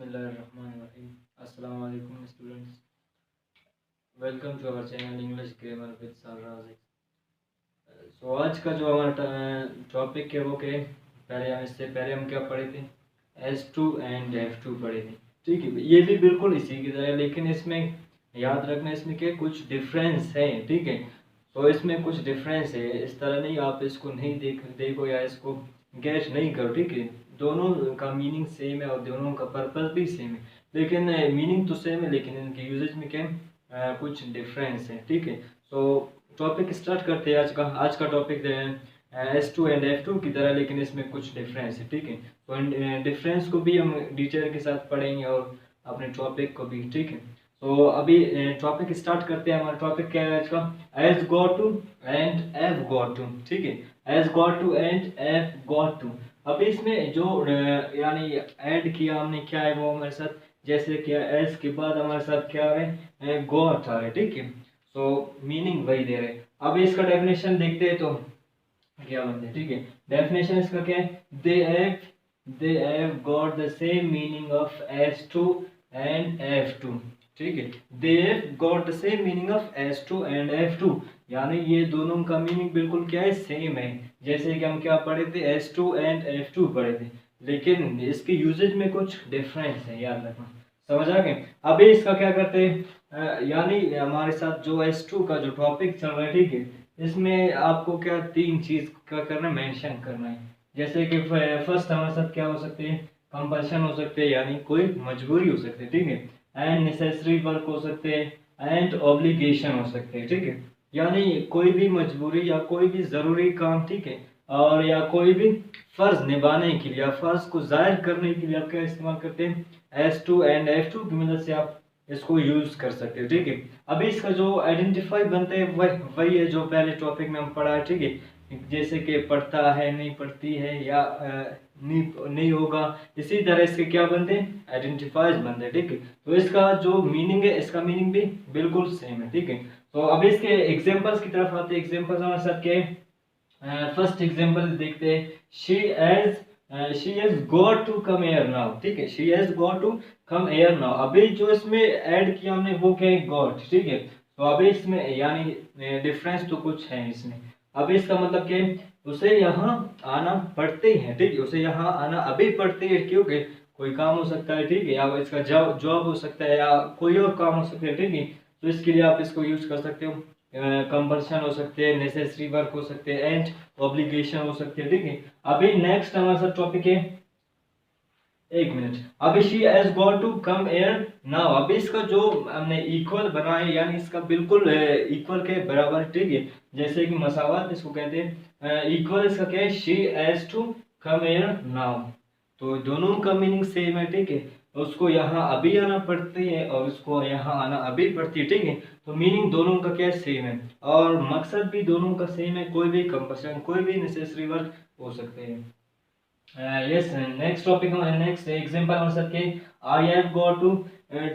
Bismillahirrahmanirrahim. Assalamu alaikum students. Welcome to our channel English Grammar with Sir Razik. So आज का जो हमारा topic है वो क्या है? इससे पहले हम क्या पढ़े थे? S2 एंड F2 पढ़े थे. ठीक है, ये भी बिल्कुल इसी की तरह है, लेकिन इसमें याद रखना इसमें क्या कुछ डिफरेंस है. ठीक है, तो इसमें कुछ डिफरेंस है. इस तरह नहीं आप इसको नहीं देखो या इसको गेट नहीं करो. ठीक है, दोनों का मीनिंग सेम है और दोनों का पर्पस भी सेम है, लेकिन मीनिंग तो सेम है, लेकिन इनके यूजेज में क्या कुछ डिफरेंस है. ठीक है, तो टॉपिक स्टार्ट करते हैं. आज का टॉपिक S2 एंड F2 की तरह, लेकिन इसमें कुछ डिफरेंस है. ठीक है, तो डिफरेंस को भी हम डिटेल के साथ पढ़ेंगे और अपने टॉपिक को भी. ठीक है, तो अभी टॉपिक स्टार्ट करते हैं. हमारा टॉपिक क्या है आज का? Has got to and have got to. ठीक है, has got to and have got to. अब इसमें जो यानी ऐड किया हमने, क्या है वो हमारे साथ, जैसे किया एस के बाद हमारे साथ क्या है, गॉट आ है. ठीक है, तो मीनिंग वही दे रहे. अब इसका डेफिनेशन देखते हैं तो क्या बनता है. ठीक है, डेफिनेशन इसका क्या है? दे have got the same meaning of S2 and F2. ठीक है, दे have got the same meaning of S2 and F2, यानी ये दोनों का मीनिंग बिल्कुल क्या है, सेम है. जैसे कि हम क्या पढ़े थे, S2 एंड F2 पढ़े थे, लेकिन इसके यूजेज में कुछ डिफरेंस है, याद रखना. समझ आ गए? अभी इसका क्या करते हैं, यानी हमारे साथ जो S2 का जो टॉपिक चल रहा है, ठीक है, इसमें आपको क्या तीन चीज का करना, मेंशन करना है. जैसे कि फर्स्ट हमारे साथ क्या हो सकते हैं, कंपल्शन हो सकते हैं, यानी कोई मजबूरी हो सकती है. ठीक है, एंड नेसेसरी वर्क हो सकते हैं, एंड ऑब्लिगेशन हो सकते हैं. ठीक है, यानी कोई भी मजबूरी या कोई भी ज़रूरी काम. ठीक है, और या कोई भी फ़र्ज निभाने के लिए या फ़र्ज को ज़ाहिर करने के लिए आप क्या इस्तेमाल करते हैं, S2 एंड F2 की मदद से आप इसको यूज़ कर सकते हो. ठीक है, अभी इसका जो आइडेंटिफाई बनते हैं वही है जो पहले टॉपिक में हम पढ़ा है. ठीक है, जैसे कि पढ़ता है, नहीं पढ़ती है, या नहीं होगा, इसी तरह इसके क्या बनते हैं, आइडेंटिफाइज बनते हैं. ठीक है, तो इसका जो मीनिंग है, इसका मीनिंग भी बिल्कुल सेम है. ठीक है, तो अब इसके एग्जांपल्स की तरफ आते हैं. एग्जांपल्स हमारे साथ क्या है? फर्स्ट एग्जांपल देखते हैं. She has got to come here now. ठीक है, she has got to come here now. अभी जो इसमें ऐड किया हमने वो क्या है, गॉट. ठीक है, तो अभी इसमें यानी डिफरेंस तो कुछ है इसमें. अब इसका मतलब क्या है, उसे यहाँ आना पड़ते हैं. ठीक है, उसे यहाँ आना अभी पड़ते हैं, क्योंकि कोई काम हो सकता है. ठीक है, या इसका जॉब हो सकता है, या कोई और काम हो सकता है. ठीक है, तो इसके लिए आप इसको यूज कर सकते हो. कंपल्शन हो सकते हैं, नेसेसरी वर्क हो सकते हैं, एंड ऑब्लिगेशन हो सकते हैं. ठीक है, अभी नेक्स्ट हमारे साथ टॉपिक है, एक मिनट. अभी she has got to come here now. अभी इसका जो हमने इक्वल बनाया, यानी इसका बिल्कुल इक्वल के बराबर. ठीक है, जैसे कि मसावत इसको कहते हैं. इक्वल इसका क्या है, she has to come here now. तो दोनों का मीनिंग सेम है. ठीक है, उसको यहाँ अभी आना पड़ती है और उसको यहाँ आना अभी पड़ती है. ठीक है, तो मीनिंग दोनों का क्या सेम है, और मकसद भी दोनों का सेम है. कोई भी कंपल्शन, कोई भी नेसेसरी वर्क हो सकते हैं. Yes, next topic, next example हमारे साथ के, I have got to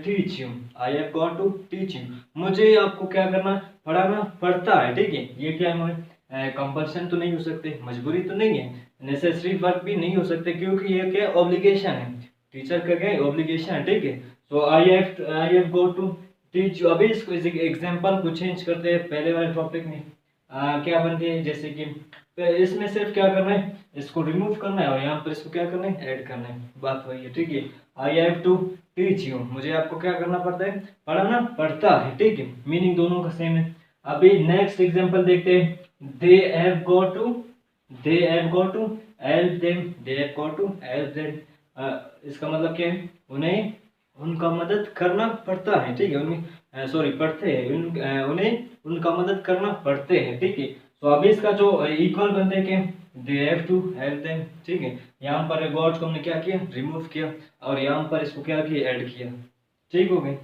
teach you. I have got to teach you, मुझे आपको क्या करना, पढ़ाना पड़ता है. ठीक है, ये क्या है, हमारे कंपल्शन तो नहीं हो सकते, मजबूरी तो नहीं है, नेसेसरी वर्क भी नहीं हो सकते, क्योंकि ये क्या ऑब्लिगेशन है. टीचर का क्या ऑब्लिगेशन है. ठीक है, तो I have got to teach you. अभी इसको एग्जांपल को चेंज करते हैं. पहले वाले टॉपिक में क्या बनते हैं, जैसे कि इसमें सिर्फ क्या करना है, इसको रिमूव करना है, और यहाँ पर इसको क्या करना है, ऐड करना है. बात वही है. ठीक है, I have to teach you, मुझे आपको क्या करना पड़ता है, पढ़ाना पड़ता है. ठीक है, मीनिंग दोनों का सेम है. अभी नेक्स्ट एग्जांपल देखते हैं. They have got to help them. They have got to help them, इसका मतलब क्या है, उन्हें उनका मदद करना पड़ता है. ठीक है, उन्हें सॉरी पढ़ते हैं, उन्हें उनका मदद करना पड़ते हैं. ठीक है, तो अभी इसका जो इक्वल बनते हैं कि they have to help them. ठीक है, यहाँ पर गॉट को हमने क्या किया, रिमूव किया, और यहाँ पर इसको क्या किया, ऐड किया. ठीक हो गई.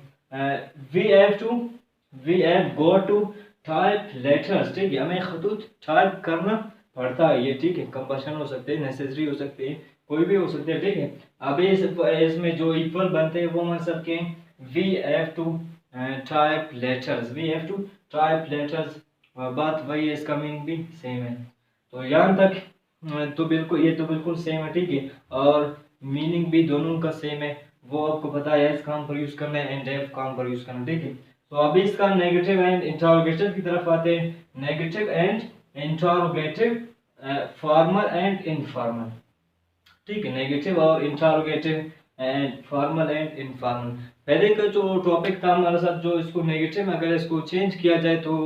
We have got to type letters. ठीक है, हमें खतूत टाइप करना पड़ता है. ये ठीक है, कंपल्शन हो सकते हैं, नेसेसरी हो सकते हैं, कोई भी हो सकते हैं. ठीक है, अभी इसमें जो इक्वल बनते हैं वो मतलब सबके, we have to type letters. We have to type letters, बात वही है, इसका मीनिंग भी सेम है. तो यहाँ तक तो बिल्कुल, ये तो बिल्कुल सेम है. ठीक है, और मीनिंग भी दोनों का सेम है. वो आपको पता है एज कहाँ पर यूज करना है एंड एफ कहाँ पर यूज करना है, ठीक है। तो अभी इसका नेगेटिव एंड इंटरोगेटिव की तरफ आते हैं। Negative and interrogative, formal and informal, ठीक है। नेगेटिव और interrogative and formal and informal. पहले का जो टॉपिक था हमारे साथ, जो इसको नेगेटिव में अगर इसको चेंज किया जाए तो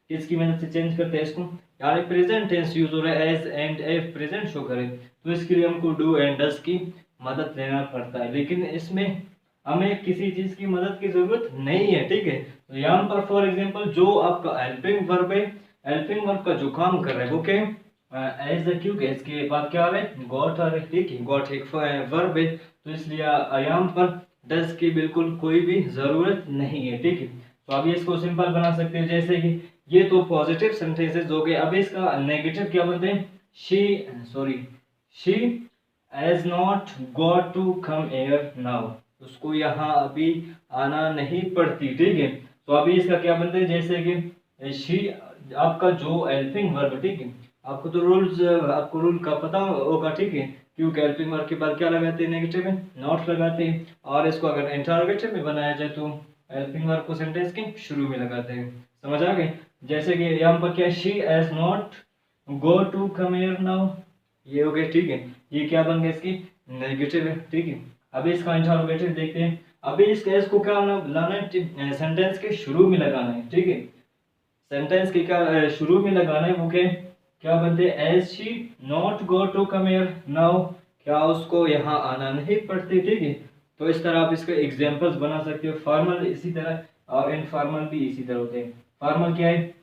किसकी मदद से चेंज करते हैं इसको, यानी प्रेजेंट टेंस यूज हो रहा है has and have present show करे, तो इसके लिए हमको डू एंड डज की मदद लेना पड़ता है। लेकिन इसमें हमें किसी चीज की मदद की जरूरत नहीं है, ठीक है। तो यहाँ पर फॉर एग्जांपल जो आपका हेल्पिंग वर्ब है, हेल्पिंग वर्ब का जो काम कर रहा है वो क्या है, एज द, क्योंकि इसके बाद क्या आ रहा है, गॉट आ रहा है, ठीक है। गॉट एक वर्ब है, तो इसलिए यहाँ पर डज की बिल्कुल कोई भी जरूरत नहीं है, ठीक है। तो अभी इसको सिंपल बना सकते हैं, जैसे कि ये तो पॉजिटिव सेंटेंसेस हो गए। अब इसका नेगेटिव क्या बनते हैं, she has not got to come here now, उसको यहाँ अभी आना नहीं पड़ती, ठीक है। तो अभी इसका क्या बनते हैं, जैसे कि शी आपका जो हेल्पिंग वर्ब, ठीक है। आपको तो रूल्स, आपको रूल का पता होगा, ठीक है। क्योंकि हेल्पिंग वर्ब के बाद क्या लगाते हैं, नेगेटिव में नॉट लगाते हैं। और इसको अगर इंटरोगेटिव में बनाया जाए तो हेल्पिंग वर्ब को सेंटेंस के शुरू में लगाते हैं। समझ आ गए। जैसे कि यहाँ पर क्या, she has not go to come here now, ये हो गया, ठीक है। ये क्या बन गया, इसकी नेगेटिव है, ठीक है। अभी इसका इंटरोगेटिव देखते हैं। अभी इस केस को क्या लाना है, सेंटेंस के शुरू में लगाना है, ठीक है। सेंटेंस के क्या शुरू में लगाना है, वो क्या बनते हैं, has she not go to come here now, क्या उसको यहाँ आना नहीं पड़ती, ठीक है। तो इस तरह आप इसके एग्जांपल्स बना सकते हो। फॉर्मल इसी तरह और इनफॉर्मल भी इसी तरह होते हैं। फॉर्मल क्या है,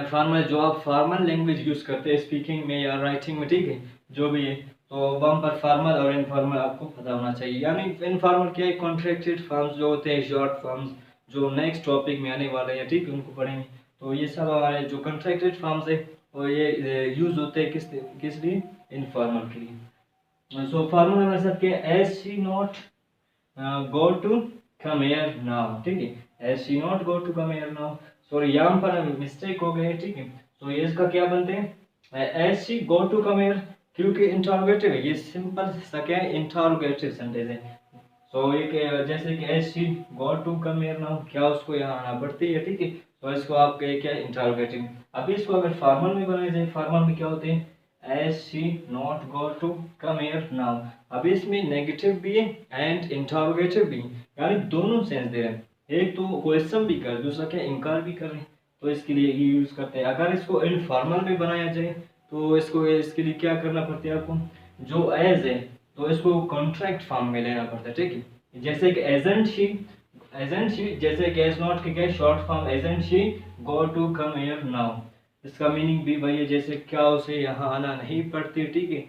फॉर्मल जो आप फॉर्मल लैंग्वेज यूज करते हैं स्पीकिंग में या राइटिंग में, ठीक है, जो भी है, तो वहाँ पर फॉर्मल और इनफॉर्मल आपको पता होना चाहिए। यानी इनफॉर्मल क्या है, कॉन्ट्रैक्टेड फॉर्म्स जो होते हैं, शॉर्ट फॉर्म्स जो नेक्स्ट टॉपिक में आने वाले हैं, ठीक है, उनको पढ़ेंगे। तो ये सब हमारे जो कॉन्ट्रैक्टेड फॉर्म्स है और ये यूज होते हैं किस लिए, इनफॉर्मल के लिए। सो फॉर्मल हमारे साथ क्या है, has she not go to come here now, ठीक है। Has she not go to come here now, sorry यहाँ पर मिस्टेक हो गई, ठीक है। तो ये इसका क्या बनते हैं, has she go to come here, क्योंकि इंटरोगेटिव है, ये सिंपल सा क्या है, इंटरोगेटिव सेंटेंस है। सो एक जैसे कि has she go to come here now, क्या उसको यहाँ आना पड़ती है, ठीक है। तो इसको आप कहे क्या, इंटरोगेटिव। अभी इसको अगर फॉर्मल में बनाया जाए, फॉर्मल में क्या होते हैं, has she not go to come here now. अभी इसमें नेगेटिव भी है एंड इंटरोगेटिव भी है, यानी दोनों सेंस दे रहे हैं। एक तो क्वेश्चन भी कर, दूसरा क्या, इनकार भी कर रहे हैं, तो इसके लिए ये यूज करते हैं। अगर इसको इनफॉर्मल में बनाया जाए तो इसके लिए क्या करना पड़ता है आपको, जो एज है तो इसको कॉन्ट्रैक्ट फॉर्म में लेना पड़ता है, ठीक है। जैसे कि एजेंट शी, जैसे कि एज नॉट की क्या short form, hasn't she go to come here now, इसका मीनिंग भी वही है, जैसे क्या उसे यहाँ आना नहीं पड़ती, ठीक है।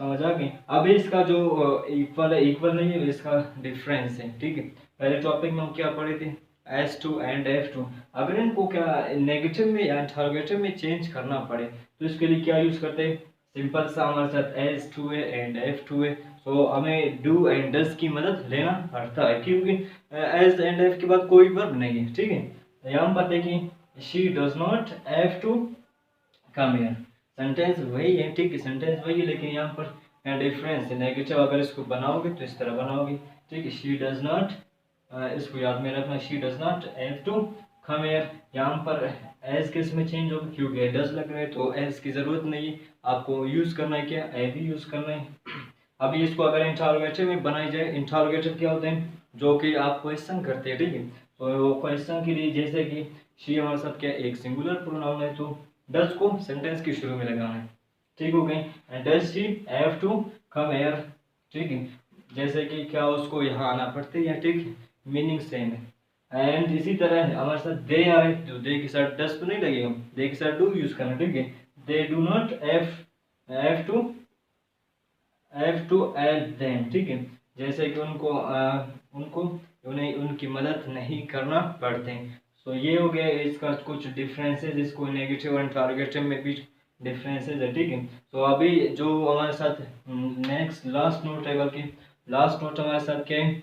समझ आ गई। अब इसका जो इक्वल है, इक्वल नहीं है, इसका डिफरेंस है, ठीक है। पहले टॉपिक में हम क्या पढ़े थे, S2 एंड F2। अगर इनको क्या नेगेटिव में या इंटरोगेटिव में चेंज करना पड़े तो इसके लिए क्या यूज करते हैं, सिंपल सा हमारे साथ S2 है एंड F2 है, तो हमें डू एंड डज की मदद लेना पड़ता है, क्योंकि एज एंड एफ के बाद कोई वर्ब नहीं है, ठीक है। यहाँ पर देखिए, she does not have to come here, sentence वही है, ठीक है, सेंटेंस वही है, लेकिन यहाँ पर डिफरेंस है, नेगेटिव अगर इसको बनाओगे तो इस तरह बनाओगे, ठीक है। शी डज नॉट, इसको याद में रखना, she does not have to come here. यहाँ पर एज किस में चेंज होगा, क्योंकि डज लग रहा है तो एज की जरूरत नहीं है, आपको यूज करना है क्या, ए भी यूज करना है। अभी इसको अगर इंटरोगेटिव में बनाई जाए, इंटरोगेटिव क्या होते हैं, जो कि आप क्वेश्चन करते हैं, ठीक है। तो क्वेश्चन के लिए जैसे कि शी हमारे साथ क्या एक सिंगुलर प्रोनाउन है, तो डज को सेंटेंस के शुरू में लगाना है, ठीक हो गई। Does she have to come here, ठीक है। जैसे कि क्या उसको यहाँ आना पड़ता है, या ठीक मीनिंग सेम है। एंड इसी तरह हमारे साथ दे आ रहे, तो दे के साथ डज तो नहीं लगेगा, दे के साथ डू यूज करना, ठीक है। They do not have to help them, ठीक है। जैसे कि उन्हें उनकी मदद नहीं करना पड़ते। सो ये हो गया इसका कुछ डिफरेंसेस, इसको नेगेटिव और इंटरोगेटिव में भी डिफरेंसेस है, ठीक है। तो अभी जो हमारे साथ नेक्स्ट लास्ट नोट है, बल्कि लास्ट नोट हमारे साथ क्या है,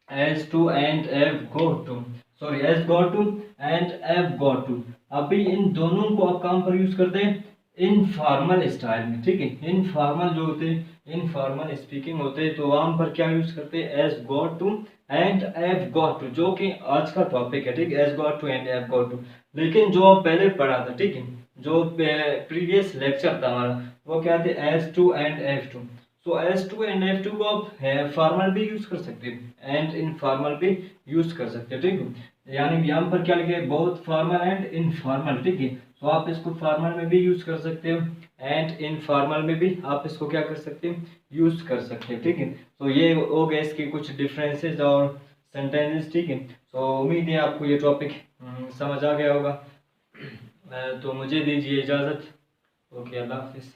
as to and have go to, sorry has go to and have go to. अभी इन दोनों को आप काम पर यूज करते हैं इनफॉर्मल स्टाइल में, ठीक है। इनफॉर्मल जो होते हैं इनफॉर्मल स्पीकिंग होते हैं तो वहाँ पर क्या यूज करते हैं, एज गॉट टू एंड एव गॉट टू, जो कि आज का टॉपिक है, ठीक है, एज गॉट टू एंड एव गॉट टू। लेकिन जो पहले पढ़ा था, ठीक है, जो प्रीवियस लेक्चर था हमारा, वो क्या थे, has to and have to. So has to and have to को आप फॉर्मल भी यूज कर सकते हैं एंड इनफॉर्मल भी यूज कर सकते हैं, ठीक है। यानी यहाँ पर क्या लिखे, बोथ फॉर्मल एंड इनफॉर्मल, ठीक है। तो आप इसको फॉर्मल में भी यूज कर सकते हो एंड इनफॉर्मल में भी आप इसको क्या कर सकते हैं, यूज कर सकते हैं, ठीक है। तो ये हो गए इसके कुछ डिफरेंसेस और सेंटेंसेस, ठीक है। तो उम्मीद है आपको ये टॉपिक समझ आ गया होगा। तो मुझे दीजिए इजाज़त। ओके, अल्लाह हाफिज़।